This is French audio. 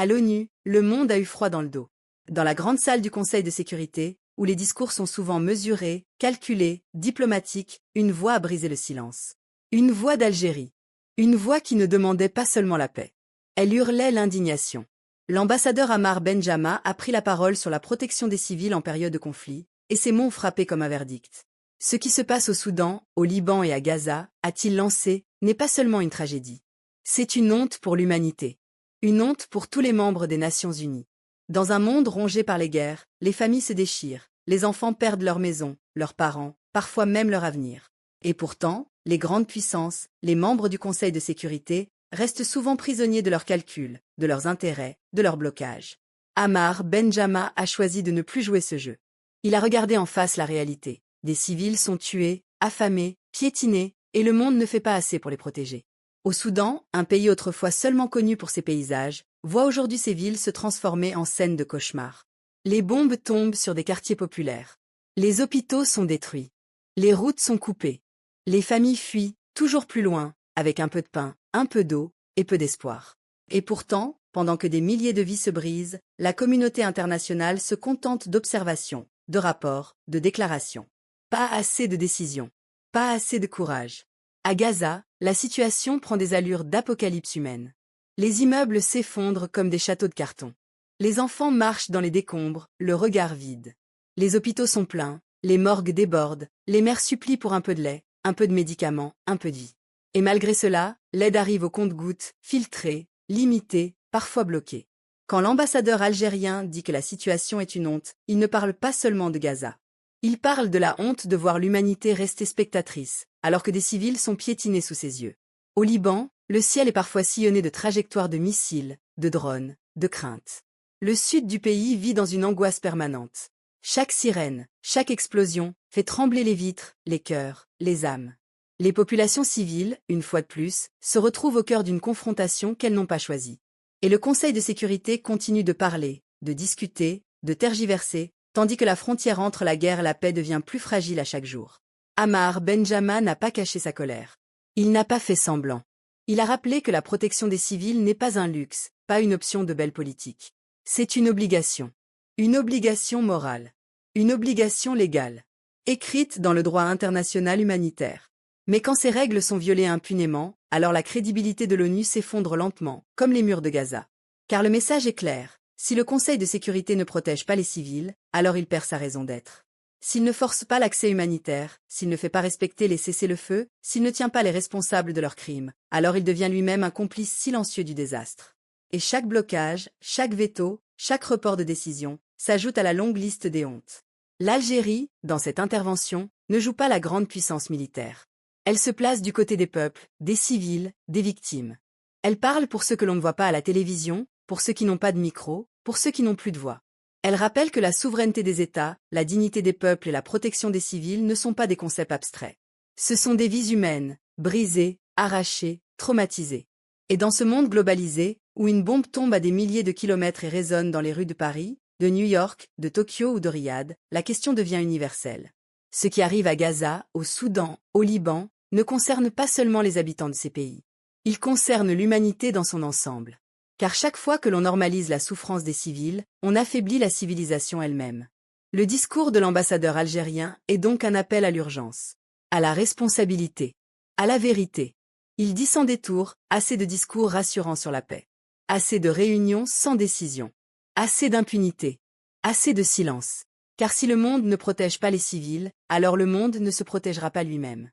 À l'ONU, le monde a eu froid dans le dos. Dans la grande salle du Conseil de sécurité, où les discours sont souvent mesurés, calculés, diplomatiques, une voix a brisé le silence. Une voix d'Algérie. Une voix qui ne demandait pas seulement la paix. Elle hurlait l'indignation. L'ambassadeur Ammar Benjama a pris la parole sur la protection des civils en période de conflit, et ses mots ont frappé comme un verdict. Ce qui se passe au Soudan, au Liban et à Gaza, a-t-il lancé, n'est pas seulement une tragédie. C'est une honte pour l'humanité. Une honte pour tous les membres des Nations Unies. Dans un monde rongé par les guerres, les familles se déchirent, les enfants perdent leur maison, leurs parents, parfois même leur avenir. Et pourtant, les grandes puissances, les membres du Conseil de sécurité, restent souvent prisonniers de leurs calculs, de leurs intérêts, de leurs blocages. Ammar Benjama a choisi de ne plus jouer ce jeu. Il a regardé en face la réalité. Des civils sont tués, affamés, piétinés, et le monde ne fait pas assez pour les protéger. Au Soudan, un pays autrefois seulement connu pour ses paysages, voit aujourd'hui ses villes se transformer en scènes de cauchemar. Les bombes tombent sur des quartiers populaires. Les hôpitaux sont détruits. Les routes sont coupées. Les familles fuient, toujours plus loin, avec un peu de pain, un peu d'eau et peu d'espoir. Et pourtant, pendant que des milliers de vies se brisent, la communauté internationale se contente d'observations, de rapports, de déclarations. Pas assez de décisions. Pas assez de courage. À Gaza, la situation prend des allures d'apocalypse humaine. Les immeubles s'effondrent comme des châteaux de carton. Les enfants marchent dans les décombres, le regard vide. Les hôpitaux sont pleins, les morgues débordent, les mères supplient pour un peu de lait, un peu de médicaments, un peu de vie. Et malgré cela, l'aide arrive au compte-gouttes, filtrée, limitée, parfois bloquée. Quand l'ambassadeur algérien dit que la situation est une honte, il ne parle pas seulement de Gaza. Il parle de la honte de voir l'humanité rester spectatrice, alors que des civils sont piétinés sous ses yeux. Au Liban, le ciel est parfois sillonné de trajectoires de missiles, de drones, de craintes. Le sud du pays vit dans une angoisse permanente. Chaque sirène, chaque explosion, fait trembler les vitres, les cœurs, les âmes. Les populations civiles, une fois de plus, se retrouvent au cœur d'une confrontation qu'elles n'ont pas choisie. Et le Conseil de sécurité continue de parler, de discuter, de tergiverser, tandis que la frontière entre la guerre et la paix devient plus fragile à chaque jour. Ammar Benjama n'a pas caché sa colère. Il n'a pas fait semblant. Il a rappelé que la protection des civils n'est pas un luxe, pas une option de belle politique. C'est une obligation. Une obligation morale. Une obligation légale. Écrite dans le droit international humanitaire. Mais quand ces règles sont violées impunément, alors la crédibilité de l'ONU s'effondre lentement, comme les murs de Gaza. Car le message est clair. Si le Conseil de sécurité ne protège pas les civils, alors il perd sa raison d'être. S'il ne force pas l'accès humanitaire, s'il ne fait pas respecter les cessez-le-feu, s'il ne tient pas les responsables de leurs crimes, alors il devient lui-même un complice silencieux du désastre. Et chaque blocage, chaque veto, chaque report de décision, s'ajoute à la longue liste des hontes. L'Algérie, dans cette intervention, ne joue pas la grande puissance militaire. Elle se place du côté des peuples, des civils, des victimes. Elle parle pour ceux que l'on ne voit pas à la télévision, pour ceux qui n'ont pas de micro, pour ceux qui n'ont plus de voix. Elle rappelle que la souveraineté des États, la dignité des peuples et la protection des civils ne sont pas des concepts abstraits. Ce sont des vies humaines, brisées, arrachées, traumatisées. Et dans ce monde globalisé, où une bombe tombe à des milliers de kilomètres et résonne dans les rues de Paris, de New York, de Tokyo ou de Riyad, la question devient universelle. Ce qui arrive à Gaza, au Soudan, au Liban, ne concerne pas seulement les habitants de ces pays. Il concerne l'humanité dans son ensemble. Car chaque fois que l'on normalise la souffrance des civils, on affaiblit la civilisation elle-même. Le discours de l'ambassadeur algérien est donc un appel à l'urgence, à la responsabilité, à la vérité. Il dit sans détour, assez de discours rassurants sur la paix, assez de réunions sans décision, assez d'impunité, assez de silence. Car si le monde ne protège pas les civils, alors le monde ne se protégera pas lui-même.